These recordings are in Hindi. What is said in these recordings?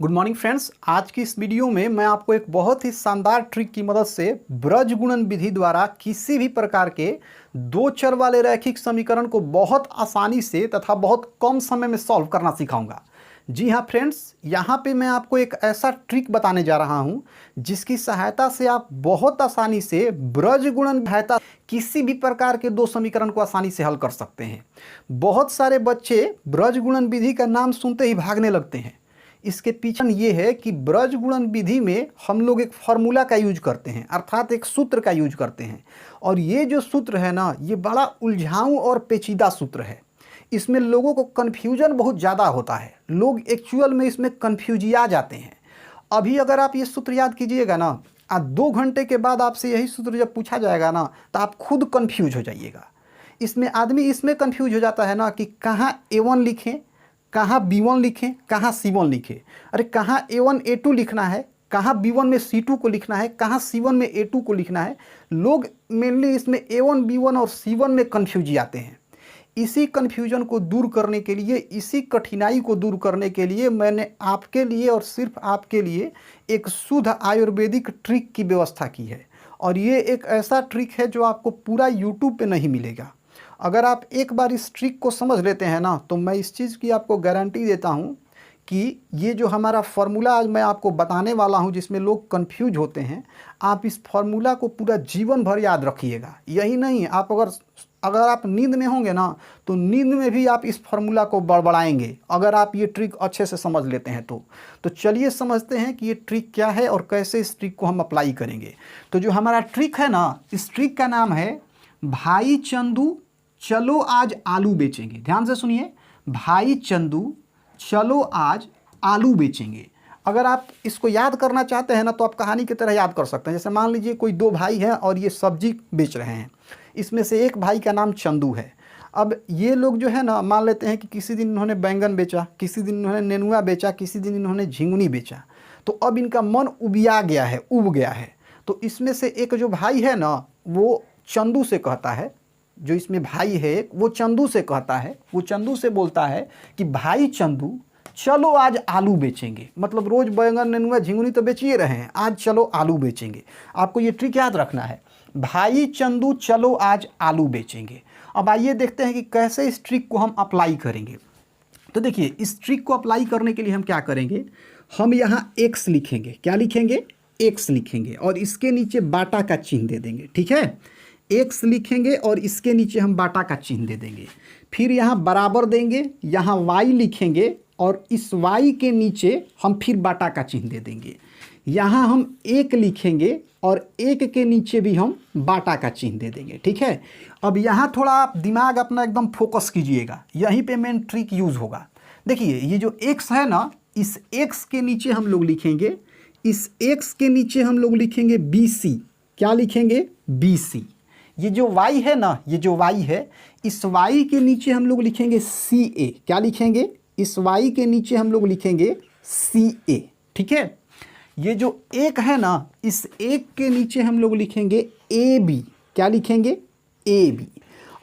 Good morning friends. आज की इस वीडियो में मैं आपको एक बहुत ही शानदार ट्रिक की मदद से ब्रज गुणन विधि द्वारा किसी भी प्रकार के दो चर वाले रैखिक समीकरण को बहुत आसानी से तथा बहुत कम समय में सॉल्व करना सिखाऊंगा। जी हाँ फ्रेंड्स, यहाँ पे मैं आपको एक ऐसा ट्रिक बताने जा रहा हूँ जिसकी सहायता से आप बहुत आसानी से ब्रज गुणन सहायता किसी भी प्रकार के दो समीकरण को आसानी से हल कर सकते हैं। बहुत सारे बच्चे ब्रज गुणन विधि का नाम सुनते ही भागने लगते हैं। इसके पीछे ये है कि ब्रज गुणन विधि में हम लोग एक फार्मूला का यूज करते हैं, अर्थात एक सूत्र का यूज करते हैं। और ये जो सूत्र है ना, ये बड़ा उलझाऊ और पेचीदा सूत्र है। इसमें लोगों को कन्फ्यूजन बहुत ज़्यादा होता है, लोग एक्चुअल में इसमें कन्फ्यूजिया जाते हैं। अभी अगर आप ये सूत्र याद कीजिएगा ना, आज 2 घंटे के बाद आपसे यही सूत्र जब पूछा जाएगा ना, तो आप खुद कन्फ्यूज हो जाइएगा। इसमें आदमी इसमें कन्फ्यूज हो जाता है ना कि कहाँ A1 लिखें, कहाँ B1 लिखें, कहाँ C1 लिखें। अरे कहाँ A1 A2 लिखना है, कहाँ B1 में C2 को लिखना है, कहाँ C1 में A2 को लिखना है। लोग मेनली इसमें A1 B1 और C1 में कन्फ्यूज आते हैं। इसी कन्फ्यूजन को दूर करने के लिए, इसी कठिनाई को दूर करने के लिए मैंने आपके लिए और सिर्फ आपके लिए एक शुद्ध आयुर्वेदिक ट्रिक की व्यवस्था की है। और ये एक ऐसा ट्रिक है जो आपको पूरा यूट्यूब पे नहीं मिलेगा। अगर आप एक बार इस ट्रिक को समझ लेते हैं ना, तो मैं इस चीज़ की आपको गारंटी देता हूँ कि ये जो हमारा फार्मूला आज मैं आपको बताने वाला हूँ जिसमें लोग कंफ्यूज होते हैं, आप इस फार्मूला को पूरा जीवन भर याद रखिएगा। यही नहीं, आप अगर आप नींद में होंगे ना, तो नींद में भी आप इस फार्मूला को बड़बड़ाएंगे अगर आप ये ट्रिक अच्छे से समझ लेते हैं तो चलिए समझते हैं कि ये ट्रिक क्या है और कैसे इस ट्रिक को हम अप्लाई करेंगे। तो जो हमारा ट्रिक है ना, इस ट्रिक का नाम है भाई चंदू चलो आज आलू बेचेंगे। ध्यान से सुनिए, भाई चंदू चलो आज आलू बेचेंगे। अगर आप इसको याद करना चाहते हैं ना, तो आप कहानी की तरह याद कर सकते हैं। जैसे मान लीजिए कोई 2 भाई हैं और ये सब्जी बेच रहे हैं। इसमें से एक भाई का नाम चंदू है। अब ये लोग जो है ना, मान लेते हैं कि किसी दिन इन्होंने बैंगन बेचा, किसी दिन इन्होंने नेनुआ बेचा, किसी दिन इन्होंने झिंगुनी बेचा। तो अब इनका मन उबिया गया है, उब गया है। तो इसमें से एक जो भाई है ना, वो चंदू से कहता है, जो इसमें भाई है वो चंदू से कहता है, वो चंदू से बोलता है कि भाई चंदू चलो आज आलू बेचेंगे। मतलब रोज बैंगन नेनुआ झिंगुनी तो बेचिए रहे हैं, आज चलो आलू बेचेंगे। आपको ये ट्रिक याद रखना है, भाई चंदू चलो आज आलू बेचेंगे। अब आइए देखते हैं कि कैसे इस ट्रिक को हम अप्लाई करेंगे। तो देखिए, इस ट्रिक को अप्लाई करने के लिए हम क्या करेंगे, हम यहाँ x लिखेंगे। क्या लिखेंगे? x लिखेंगे और इसके नीचे बाटा का चिन्ह दे देंगे। ठीक है, x लिखेंगे और इसके नीचे हम बाटा का चिन्ह दे देंगे। फिर यहाँ बराबर देंगे, यहाँ y लिखेंगे और इस y के नीचे हम फिर बाटा का चिन्ह दे देंगे। यहाँ हम 1 लिखेंगे और 1 के नीचे भी हम बाटा का चिन्ह दे देंगे। ठीक है, अब यहाँ थोड़ा आप दिमाग अपना एकदम फोकस कीजिएगा, यहीं पे मेन ट्रिक यूज़ होगा। देखिए, ये जो x है ना, इस x के नीचे हम लोग लिखेंगे, इस x के नीचे हम लोग लिखेंगे BC। क्या लिखेंगे? BC। ये जो y है ना, ये जो y है, इस y के नीचे हम लोग लिखेंगे CA। क्या लिखेंगे? इस y के नीचे हम लोग लिखेंगे CA। ठीक है, ये जो 1 है ना, इस 1 के नीचे हम लोग लिखेंगे AB। क्या लिखेंगे? AB।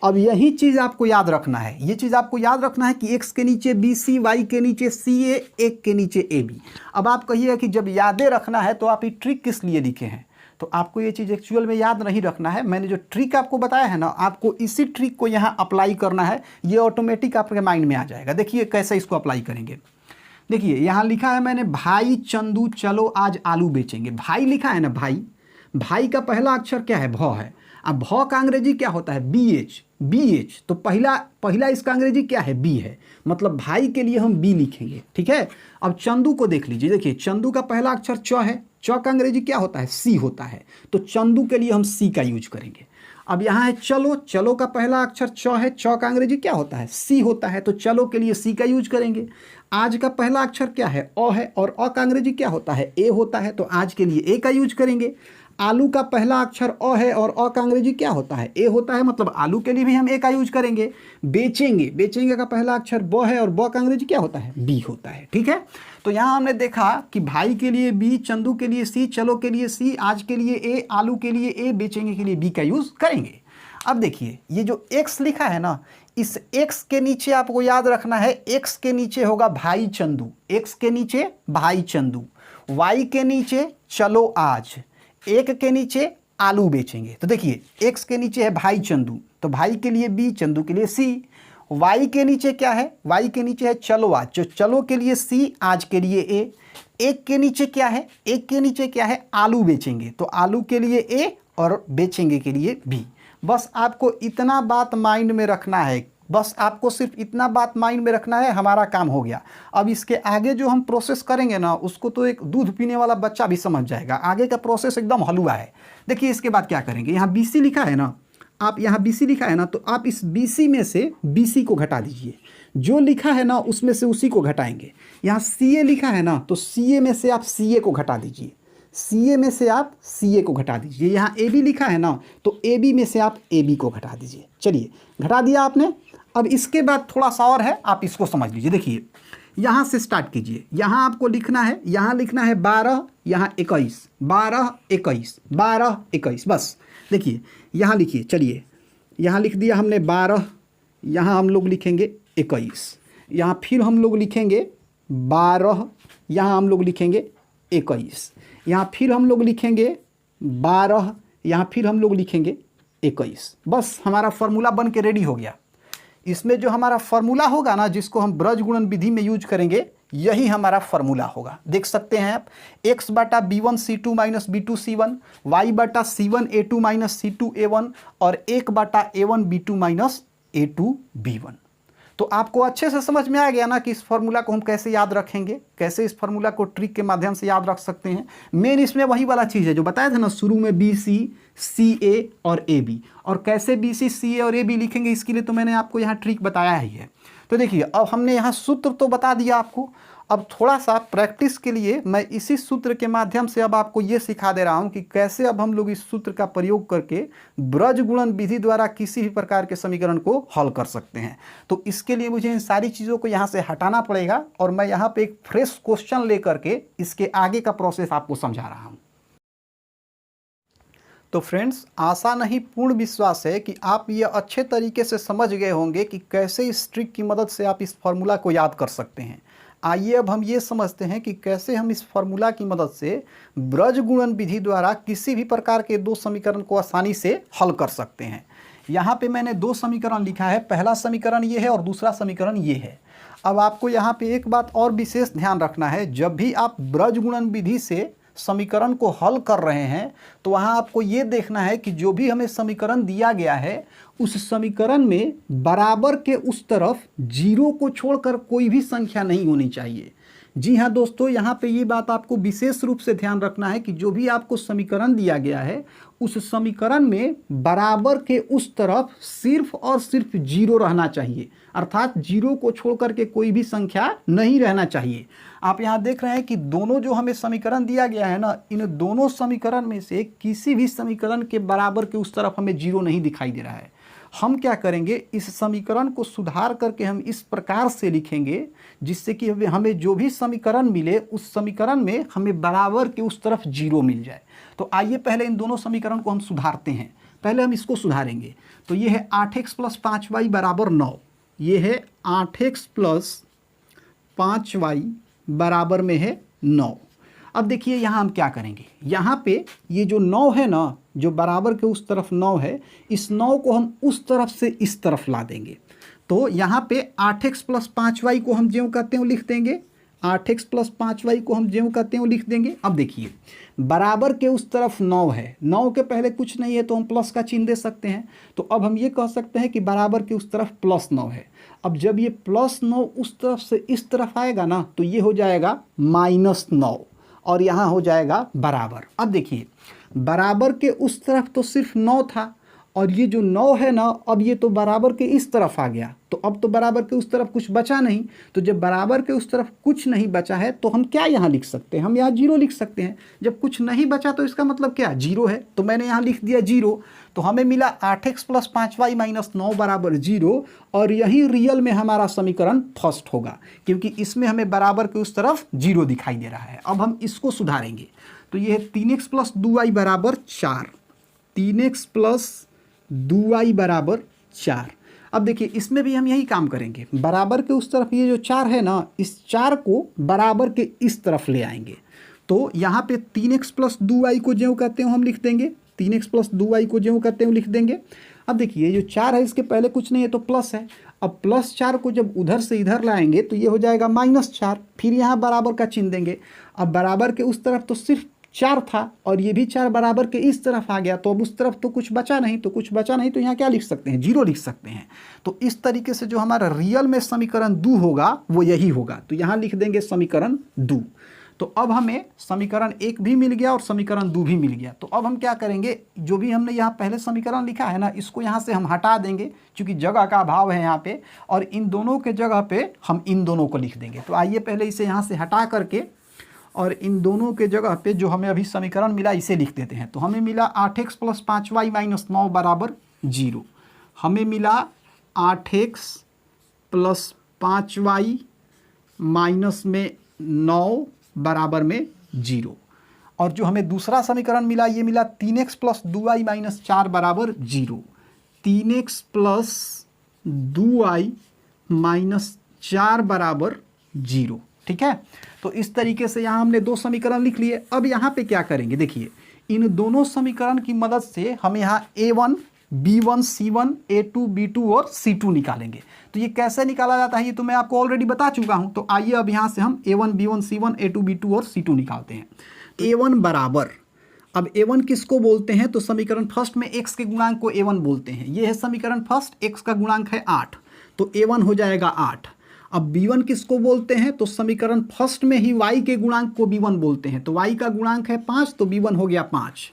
अब यही चीज़ आपको याद रखना है, ये चीज़ आपको याद रखना है कि x के नीचे BC, y के नीचे CA, 1 के नीचे AB। अब आप कहिएगा कि जब यादें रखना है तो आप ये ट्रिक किस लिए लिखे हैं? तो आपको ये चीज़ एक्चुअल में याद नहीं रखना है। मैंने जो ट्रिक आपको बताया है ना, आपको इसी ट्रिक को यहाँ अप्लाई करना है। ये ऑटोमेटिक आपके माइंड में आ जाएगा। देखिए कैसे इसको अप्लाई करेंगे। देखिए, यहाँ लिखा है मैंने, भाई चंदू चलो आज आलू बेचेंगे। भाई लिखा है ना, भाई, भाई का पहला अक्षर क्या है? भ है। अब भ का अंग्रेजी क्या होता है? BH। BH तो पहला इसका अंग्रेजी क्या है? B है। मतलब भाई के लिए हम B लिखेंगे। ठीक है, अब चंदू को देख लीजिए। देखिए, चंदू का पहला अक्षर च है। च का अंग्रेजी क्या होता है? C होता है। तो चंदू के लिए हम C का यूज करेंगे। अब यहाँ है चलो, चलो का पहला अक्षर च है। च का अंग्रेजी क्या होता है? C होता है। तो चलो के लिए C का यूज करेंगे। आज का पहला अक्षर क्या है? अ है और अ का अंग्रेजी क्या होता है? ए होता है। तो आज के लिए ए का यूज करेंगे। आलू का पहला अक्षर अ है और अ का अंग्रेजी क्या होता है? ए होता है। मतलब आलू के लिए भी हम ए का यूज करेंगे। बेचेंगे, बेचेंगे का पहला अक्षर ब है और ब का अंग्रेजी क्या होता है? बी होता है। ठीक है, तो यहाँ हमने देखा कि भाई के लिए बी, चंदू के लिए सी, चलो के लिए सी, आज के लिए ए, आलू के लिए ए, बेचेंगे के लिए बी का यूज करेंगे। अब देखिए, ये जो x लिखा है ना, इस x के नीचे आपको याद रखना है, x के नीचे होगा भाई चंदू, x के नीचे भाई चंदू, y के नीचे चलो आज, 1 के नीचे आलू बेचेंगे। तो देखिए x के नीचे है भाई चंदू, तो भाई के लिए b, चंदू के लिए c। y के नीचे क्या है, y के नीचे है चलो आज, जो चलो के लिए c, आज के लिए a। 1 के नीचे क्या है, 1 के नीचे क्या है, आलू बेचेंगे, तो आलू के लिए a और बेचेंगे के लिए b। बस आपको इतना बात माइंड में रखना है, बस आपको सिर्फ इतना बात माइंड में रखना है, हमारा काम हो गया। अब इसके आगे जो हम प्रोसेस करेंगे ना, उसको तो एक दूध पीने वाला बच्चा भी समझ जाएगा, आगे का प्रोसेस एकदम हलवा है। देखिए इसके बाद क्या करेंगे, यहाँ BC लिखा है ना, आप यहाँ BC लिखा है ना, तो आप इस BC में से BC को घटा दीजिए, जो लिखा है ना उसमें से उसी को घटाएंगे। यहाँ CA लिखा है ना, तो CA में से आप CA को घटा दीजिए, CA में से आप CA को घटा दीजिए। यहाँ AB लिखा है ना, तो AB में से आप AB को घटा दीजिए। चलिए घटा दिया आपने। अब इसके बाद थोड़ा सा और है, आप इसको समझ लीजिए। देखिए यहाँ से स्टार्ट कीजिए, यहाँ आपको लिखना है, यहाँ लिखना है 12, यहाँ 21, 12 21, 12 21, बस। देखिए यहाँ लिखिए, चलिए यहाँ लिख दिया हमने 12, यहाँ हम लोग लिखेंगे 21, यहाँ फिर हम लोग लिखेंगे 12, यहाँ हम लोग लिखेंगे 21, यहाँ फिर हम लोग लिखेंगे 12, यहाँ फिर हम लोग लिखेंगे 21। बस हमारा फॉर्मूला बन के रेडी हो गया। इसमें जो हमारा फॉर्मूला होगा ना, जिसको हम ब्रज गुणन विधि में यूज करेंगे, यही हमारा फॉर्मूला होगा। देख सकते हैं आप, x बटा b1 c2 minus b2 c1, y बटा c1 a2 minus c2 a1 और 1 बटा a1 b2 minus a2 b1। तो आपको अच्छे से समझ में आ गया ना कि इस फॉर्मूला को हम कैसे याद रखेंगे, कैसे इस फॉर्मूला को ट्रिक के माध्यम से याद रख सकते हैं। मेन इसमें वही वाला चीज़ है जो बताया था ना शुरू में, BC CA और AB, और कैसे BC CA और AB लिखेंगे इसके लिए तो मैंने आपको यहाँ ट्रिक बताया ही है। तो देखिए अब हमने यहाँ सूत्र तो बता दिया आपको, अब थोड़ा सा प्रैक्टिस के लिए मैं इसी सूत्र के माध्यम से अब आपको ये सिखा दे रहा हूँ कि कैसे अब हम लोग इस सूत्र का प्रयोग करके ब्रज गुणन विधि द्वारा किसी भी प्रकार के समीकरण को हल कर सकते हैं। तो इसके लिए मुझे इन सारी चीज़ों को यहाँ से हटाना पड़ेगा और मैं यहाँ पे एक फ्रेश क्वेश्चन लेकर के इसके आगे का प्रोसेस आपको समझा रहा हूँ। तो फ्रेंड्स, आशा नहीं पूर्ण विश्वास है कि आप ये अच्छे तरीके से समझ गए होंगे कि कैसे इस ट्रिक की मदद से आप इस फॉर्मूला को याद कर सकते हैं। आइए अब हम ये समझते हैं कि कैसे हम इस फॉर्मूला की मदद से ब्रज गुणन विधि द्वारा किसी भी प्रकार के दो समीकरण को आसानी से हल कर सकते हैं। यहाँ पे मैंने दो समीकरण लिखा है, पहला समीकरण ये है और दूसरा समीकरण ये है। अब आपको यहाँ पे एक बात और विशेष ध्यान रखना है, जब भी आप ब्रज गुणन विधि से समीकरण को हल कर रहे हैं तो वहाँ आपको ये देखना है कि जो भी हमें समीकरण दिया गया है उस समीकरण में बराबर के उस तरफ जीरो को छोड़कर कोई भी संख्या नहीं होनी चाहिए। जी हाँ दोस्तों, यहाँ पे ये बात आपको विशेष रूप से ध्यान रखना है कि जो भी आपको समीकरण दिया गया है उस समीकरण में बराबर के उस तरफ सिर्फ और सिर्फ जीरो रहना चाहिए, अर्थात जीरो को छोड़कर के कोई भी संख्या नहीं रहना चाहिए। आप यहाँ देख रहे हैं कि दोनों जो हमें समीकरण दिया गया है ना, इन दोनों समीकरण में से किसी भी समीकरण के बराबर के उस तरफ हमें जीरो नहीं दिखाई दे रहा है। हम क्या करेंगे, इस समीकरण को सुधार करके हम इस प्रकार से लिखेंगे जिससे कि हमें जो भी समीकरण मिले उस समीकरण में हमें बराबर के उस तरफ जीरो मिल जाए। तो आइए पहले इन दोनों समीकरण को हम सुधारते हैं। पहले हम इसको सुधारेंगे। तो ये है 8x + 5y बराबर 9, ये है 8x + 5y बराबर में है 9। अब देखिए यहाँ हम क्या करेंगे, यहाँ पे ये जो 9 है ना, जो बराबर के उस तरफ 9 है, इस 9 को हम उस तरफ से इस तरफ ला देंगे। तो यहाँ पे 8x + 5y को हम ज्यों कहते हैं लिख देंगे, 8x + 5y को हम ज्यों कहते हैं लिख देंगे। अब देखिए बराबर के उस तरफ 9 है, 9 के पहले कुछ नहीं है तो हम प्लस का चिन्ह दे सकते हैं। तो अब हम ये कह सकते हैं कि बराबर के उस तरफ +9 है। अब जब ये +9 उस तरफ से इस तरफ आएगा ना, तो ये हो जाएगा -9 और यहाँ हो जाएगा बराबर। अब देखिए बराबर के उस तरफ तो सिर्फ 9 था और ये जो 9 है ना, अब ये तो बराबर के इस तरफ आ गया, तो अब तो बराबर के उस तरफ कुछ बचा नहीं। तो जब बराबर के उस तरफ कुछ नहीं बचा है तो हम क्या यहाँ लिख सकते हैं, हम यहाँ जीरो लिख सकते हैं। जब कुछ नहीं बचा तो इसका मतलब क्या, जीरो है। तो मैंने यहाँ लिख दिया जीरो। तो हमें मिला 8x + 5y - 9 बराबर 0 और यही रियल में हमारा समीकरण फर्स्ट होगा क्योंकि इसमें हमें बराबर के उस तरफ जीरो दिखाई दे रहा है। अब हम इसको सुधारेंगे। तो ये है 3x + 2y बराबर 4, 3x + 2y बराबर 4। अब देखिए इसमें भी हम यही काम करेंगे, बराबर के उस तरफ ये जो 4 है ना, इस 4 को बराबर के इस तरफ ले आएंगे। तो यहाँ पे 3x प्लस 2y को ज्यों कहते हो हम लिख देंगे, 3x प्लस 2y को ज्यों कहते हो लिख देंगे। अब देखिए जो 4 है इसके पहले कुछ नहीं है तो प्लस है। अब प्लस 4 को जब उधर से इधर लाएंगे तो ये हो जाएगा -4, फिर यहाँ बराबर का चिन्ह देंगे। अब बराबर के उस तरफ तो सिर्फ 4 था और ये भी 4 बराबर के इस तरफ आ गया, तो अब उस तरफ तो कुछ बचा नहीं, तो यहाँ क्या लिख सकते हैं, 0 लिख सकते हैं। तो इस तरीके से जो हमारा रियल में समीकरण 2 होगा वो यही होगा। तो यहाँ लिख देंगे समीकरण 2। तो अब हमें समीकरण 1 भी मिल गया और समीकरण 2 भी मिल गया। तो अब हम क्या करेंगे, जो भी हमने यहाँ पहले समीकरण लिखा है ना, इसको यहाँ से हम हटा देंगे क्योंकि जगह का अभाव है यहाँ पे, और इन दोनों के जगह पे हम इन दोनों को लिख देंगे। तो आइए पहले इसे यहाँ से हटा करके और इन दोनों के जगह पे जो हमें अभी समीकरण मिला इसे लिख देते हैं। तो हमें मिला 8x प्लस 5y माइनस 9 बराबर 0। हमें मिला 8x प्लस 5y माइनस में 9 बराबर में 0। और जो हमें दूसरा समीकरण मिला ये मिला 3x प्लस 2y माइनस 4 बराबर 0। 3x प्लस 2y माइनस 4 बराबर 0। ठीक है, तो इस तरीके से यहाँ हमने 2 समीकरण लिख लिए। अब यहाँ पे क्या करेंगे, देखिए इन दोनों समीकरण की मदद से हम यहाँ a1 b1 c1 a2 b2 और c2 निकालेंगे। तो ये कैसे निकाला जाता है ये तो मैं आपको ऑलरेडी बता चुका हूँ। तो आइए अब यहाँ से हम a1 b1 c1 a2 b2 और c2 निकालते हैं। a1 बराबर, अब a1 किसको बोलते हैं, तो समीकरण फर्स्ट में x के गुणांक को a1 बोलते हैं। ये है समीकरण फर्स्ट, x का गुणांक है 8, तो a1 हो जाएगा 8। अब b1 किसको बोलते हैं, तो समीकरण फर्स्ट में ही y के गुणांक को b1 बोलते हैं। तो y का गुणांक है 5, तो b1 हो गया 5।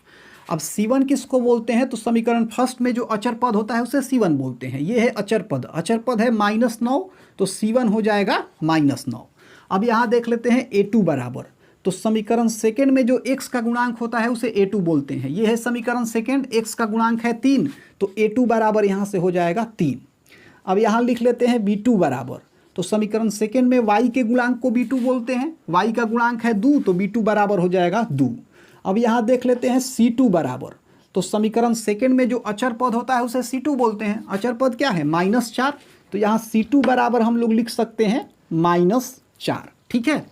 अब c1 किसको बोलते हैं, तो समीकरण फर्स्ट में जो अचर पद होता है उसे c1 बोलते हैं। ये है अचर पद, अचर पद है -9, तो c1 हो जाएगा -9। अब यहाँ देख लेते हैं a2 बराबर, तो समीकरण सेकेंड में जो x का गुणांक होता है उसे a2 बोलते हैं। ये है समीकरण सेकेंड, x का गुणांक है 3, तो a2 बराबर यहाँ से हो जाएगा 3। अब यहाँ लिख लेते हैं b2 बराबर, तो समीकरण सेकेंड में y के गुणांक को b2 बोलते हैं। y का गुणांक है 2, तो b2 बराबर हो जाएगा 2। अब यहाँ देख लेते हैं c2 बराबर, तो समीकरण सेकेंड में जो अचर पद होता है उसे c2 बोलते हैं। अचर पद क्या है, -4, तो यहाँ c2 बराबर हम लोग लिख सकते हैं -4। ठीक है,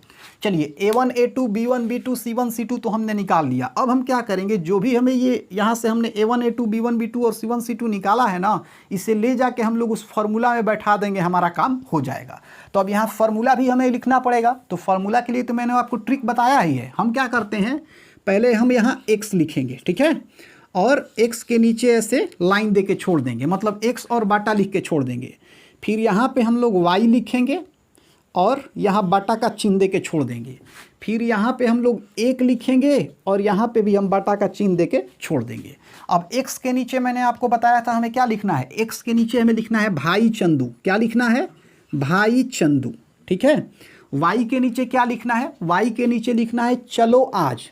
चलिए a1 a2 b1 b2 c1 c2 तो हमने निकाल लिया। अब हम क्या करेंगे, जो भी हमें ये यहाँ से हमने a1 a2 b1 b2 और c1 c2 निकाला है ना, इसे ले जाके हम लोग उस फार्मूला में बैठा देंगे, हमारा काम हो जाएगा। तो अब यहाँ फार्मूला भी हमें लिखना पड़ेगा। तो फार्मूला के लिए तो मैंने आपको ट्रिक बताया ही है। हम क्या करते हैं, पहले हम यहाँ x लिखेंगे, ठीक है, और x के नीचे ऐसे लाइन दे के छोड़ देंगे, मतलब x और बाटा लिख के छोड़ देंगे। फिर यहाँ पे हम लोग y लिखेंगे और यहाँ बाटा का चिन्ह दे के छोड़ देंगे। फिर यहाँ पे हम लोग 1 लिखेंगे और यहाँ पे भी हम बाटा का चिन्ह दे के छोड़ देंगे। अब x के नीचे मैंने आपको बताया था हमें क्या लिखना है, x के नीचे हमें लिखना है भाई चंदू। क्या लिखना है, भाई चंदू। ठीक है, y के नीचे क्या लिखना है, y के नीचे लिखना है चलो आज,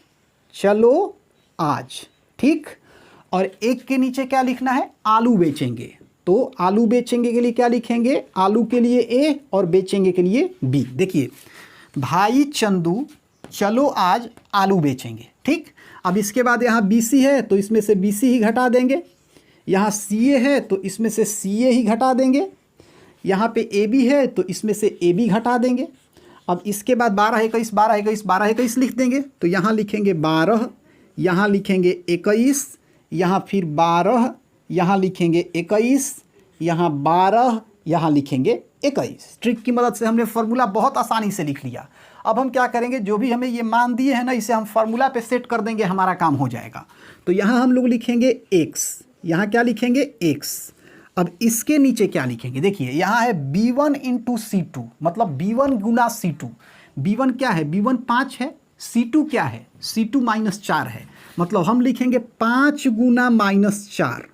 चलो आज। ठीक, और 1 के नीचे क्या लिखना है, आलू बेचेंगे। तो आलू बेचेंगे के लिए क्या लिखेंगे, आलू के लिए A और बेचेंगे के लिए B। देखिए भाई चंदू चलो आज आलू बेचेंगे। ठीक, अब इसके बाद यहाँ BC है तो इसमें से BC ही घटा देंगे, यहाँ CA है तो इसमें से CA ही घटा देंगे, यहाँ पे AB है तो इसमें से AB घटा देंगे। अब इसके बाद 12 21 12 21 12 21 लिख देंगे। तो यहाँ लिखेंगे 12, यहाँ लिखेंगे 21, यहाँ फिर 12, यहाँ लिखेंगे 21, यहाँ 12, यहाँ लिखेंगे 21। ट्रिक की मदद से हमने फार्मूला बहुत आसानी से लिख लिया। अब हम क्या करेंगे, जो भी हमें ये मान दिए हैं ना, इसे हम फार्मूला पे सेट कर देंगे, हमारा काम हो जाएगा। तो यहाँ हम लोग लिखेंगे x, यहाँ क्या लिखेंगे x। अब इसके नीचे क्या लिखेंगे, देखिए यहाँ है b1 इंटू c2, मतलब b1 गुना c2। b1 क्या है, b1 5 है, c2 क्या है, c2 -4 है, मतलब हम लिखेंगे 5 गुना -4,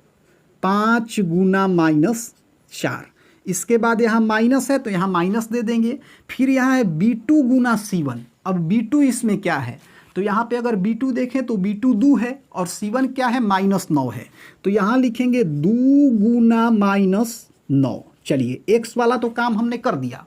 5 गुना -4। इसके बाद यहाँ माइनस है तो यहाँ माइनस दे देंगे। फिर यहाँ है b2 गुना c1। अब b2 इसमें क्या है, तो यहाँ पे अगर b2 देखें तो b2 2 है और c1 क्या है, -9 है, तो यहाँ लिखेंगे 2 गुना -9। चलिए x वाला तो काम हमने कर दिया।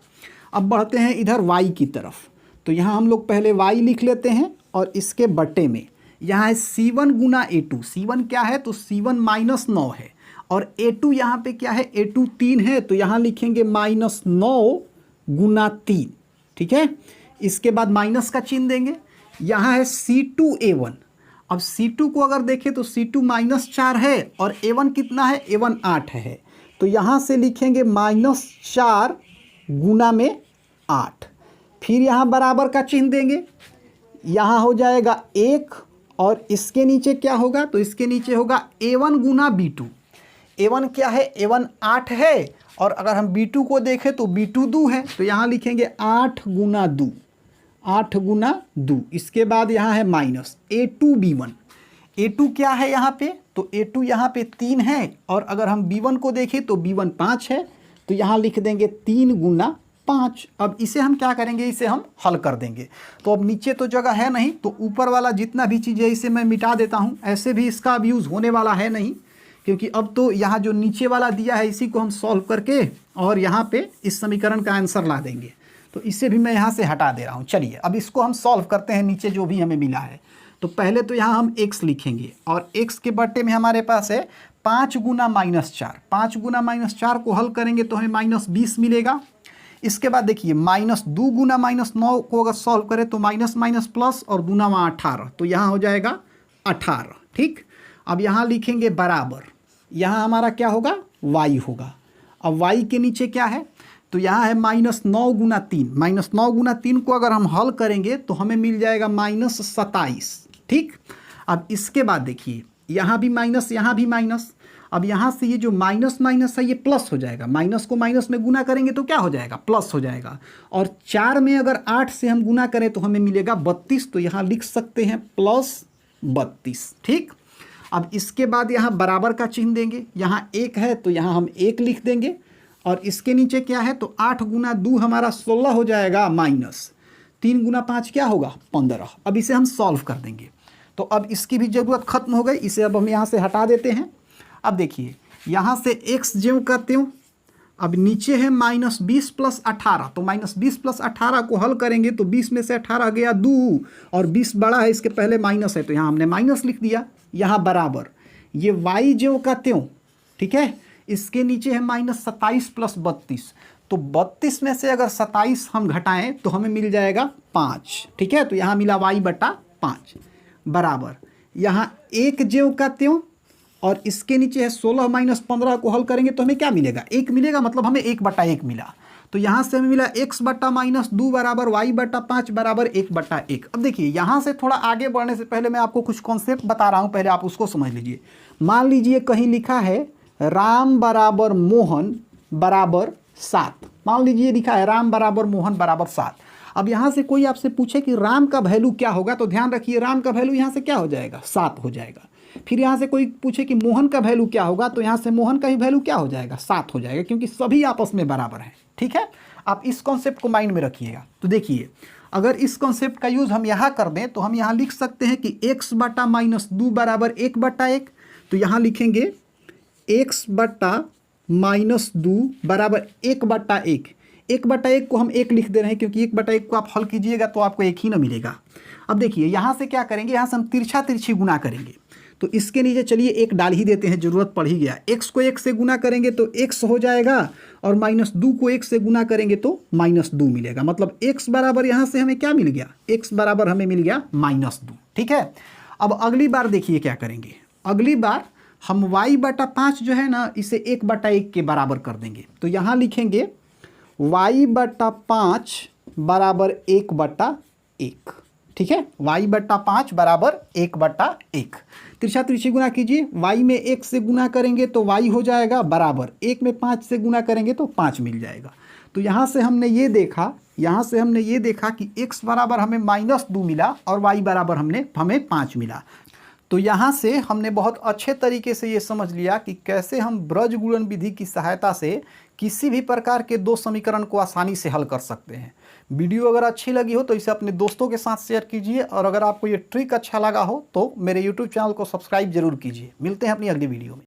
अब बढ़ते हैं इधर y की तरफ। तो यहाँ हम लोग पहले y लिख लेते हैं और इसके बट्टे में यहाँ है c1 गुना a2। c1 क्या है, तो c1 -9 है और a2 यहाँ पे क्या है, a2 3 है, तो यहाँ लिखेंगे -9 गुना 3, ठीक है। इसके बाद माइनस का चिन्ह देंगे। यहाँ है C2A1। अब C2 को अगर देखें तो C2 -4 है और A1 कितना है, A1 8 है, तो यहाँ से लिखेंगे -4 गुना में 8। फिर यहाँ बराबर का चिन्ह देंगे, यहाँ हो जाएगा 1 और इसके नीचे क्या होगा, तो इसके नीचे होगा A1 गुना B2। A1 क्या है, A1 8 है और अगर हम B2 को देखें तो B2 2 है, तो यहाँ लिखेंगे 8 गुना 2, 8 गुना 2। इसके बाद यहाँ है माइनस A2B1। A2 क्या है यहाँ पे, तो A2 यहाँ पे 3 है और अगर हम B1 को देखें तो B1 5 है, तो यहाँ लिख देंगे 3 गुना 5। अब इसे हम क्या करेंगे, इसे हम हल कर देंगे। तो अब नीचे तो जगह है नहीं, तो ऊपर वाला जितना भी चीज़ है इसे मैं मिटा देता हूँ। ऐसे भी इसका अब यूज़ होने वाला है नहीं, क्योंकि अब तो यहाँ जो नीचे वाला दिया है इसी को हम सॉल्व करके और यहाँ पे इस समीकरण का आंसर ला देंगे। तो इसे भी मैं यहाँ से हटा दे रहा हूँ। चलिए अब इसको हम सॉल्व करते हैं, नीचे जो भी हमें मिला है। तो पहले तो यहाँ हम x लिखेंगे और x के बट्टे में हमारे पास है 5 गुना -4। 5 गुना -4 को हल करेंगे तो हमें -20 मिलेगा। इसके बाद देखिए -2 गुना -9 को अगर सॉल्व करें तो माइनस माइनस प्लस और दूना 18, तो यहाँ हो जाएगा 18, ठीक। अब यहाँ लिखेंगे बराबर, यहाँ हमारा क्या होगा, y होगा। अब y के नीचे क्या है, तो यहाँ है -9 गुना 3। -9 गुना 3 को अगर हम हल करेंगे तो हमें मिल जाएगा -27, ठीक। अब इसके बाद देखिए यहाँ भी माइनस, यहाँ भी माइनस। अब यहाँ से ये जो माइनस माइनस है ये प्लस हो जाएगा, माइनस को माइनस में गुना करेंगे तो क्या हो जाएगा, प्लस हो जाएगा। और 4 में अगर 8 से हम गुना करें तो हमें मिलेगा 32, तो यहाँ लिख सकते हैं +32, ठीक। अब इसके बाद यहाँ बराबर का चिन्ह देंगे, यहाँ 1 है तो यहाँ हम 1 लिख देंगे और इसके नीचे क्या है, तो 8 गुना 2 हमारा 16 हो जाएगा, माइनस 3 गुना 5 क्या होगा, 15। अब इसे हम सॉल्व कर देंगे। तो अब इसकी भी ज़रूरत खत्म हो गई, इसे अब हम यहाँ से हटा देते हैं। अब देखिए यहाँ से x ज्यों का त्यों, अब नीचे है -20 + 18, तो -20 + 18 को हल करेंगे तो 20 में से 18 गया 2 और 20 बड़ा है, इसके पहले माइनस है तो यहाँ हमने माइनस लिख दिया। यहाँ बराबर ये y ज्यों का त्यों, ठीक है, इसके नीचे है -27 + 32, तो 32 में से अगर 27 हम घटाएं तो हमें मिल जाएगा 5, ठीक है। तो यहाँ मिला y/5 बराबर यहाँ 1 ज्यों का त्यों और इसके नीचे है 16 - 15 को हल करेंगे तो हमें क्या मिलेगा, 1 मिलेगा, मतलब हमें 1/1 मिला। तो यहाँ से हमें मिला x/-2 बराबर y/5 बराबर 1/1। अब देखिए यहाँ से थोड़ा आगे बढ़ने से पहले मैं आपको कुछ कॉन्सेप्ट बता रहा हूँ, पहले आप उसको समझ लीजिए। मान लीजिए कहीं लिखा है राम बराबर मोहन बराबर 7, मान लीजिए लिखा है राम बराबर मोहन बराबर 7। अब यहाँ से कोई आपसे पूछे कि राम का वैल्यू क्या होगा, तो ध्यान रखिए राम का वैल्यू यहाँ से क्या हो जाएगा, 7 हो जाएगा। फिर यहाँ से कोई पूछे कि मोहन का वैल्यू क्या होगा, तो यहाँ से मोहन का ही वैल्यू क्या हो जाएगा, 7 हो जाएगा, क्योंकि सभी आपस में बराबर हैं, ठीक है। आप इस कॉन्सेप्ट को माइंड में रखिएगा। तो देखिए अगर इस कॉन्सेप्ट का यूज़ हम यहाँ कर दें तो हम यहाँ लिख सकते हैं कि x/-2 बराबर 1/1, तो यहाँ लिखेंगे x/-2 बराबर 1/1। 1/1 को हम 1 लिख दे रहे हैं क्योंकि 1/1 को आप हल कीजिएगा तो आपको 1 ही ना मिलेगा। अब देखिए यहाँ से क्या करेंगे, यहाँ से हम तिरछा तिरछी गुना करेंगे, तो इसके नीचे चलिए 1 डाल ही देते हैं, ज़रूरत पड़ ही गया। x को 1 से गुना करेंगे तो x हो जाएगा और -2 को 1 से गुना करेंगे तो -2 मिलेगा, मतलब x बराबर यहाँ से हमें क्या मिल गया, x बराबर हमें मिल गया -2, ठीक है। अब अगली बार देखिए क्या करेंगे, अगली बार हम y/5 जो है ना इसे 1/1 के बराबर कर देंगे, तो यहाँ लिखेंगे y/5 बराबर 1/1, ठीक है। y/5 बराबर 1/1। तिरछा तिरछी गुना कीजिए, y में 1 से गुना करेंगे तो y हो जाएगा बराबर 1 में 5 से गुना करेंगे तो 5 मिल जाएगा। तो यहाँ से हमने ये देखा, कि x बराबर हमें -2 मिला और y बराबर हमें 5 मिला। तो यहाँ से हमने बहुत अच्छे तरीके से ये समझ लिया कि कैसे हम ब्रज गुणन विधि की सहायता से किसी भी प्रकार के 2 समीकरण को आसानी से हल कर सकते हैं। वीडियो अगर अच्छी लगी हो तो इसे अपने दोस्तों के साथ शेयर कीजिए और अगर आपको ये ट्रिक अच्छा लगा हो तो मेरे YouTube चैनल को सब्सक्राइब जरूर कीजिए। मिलते हैं अपनी अगली वीडियो में।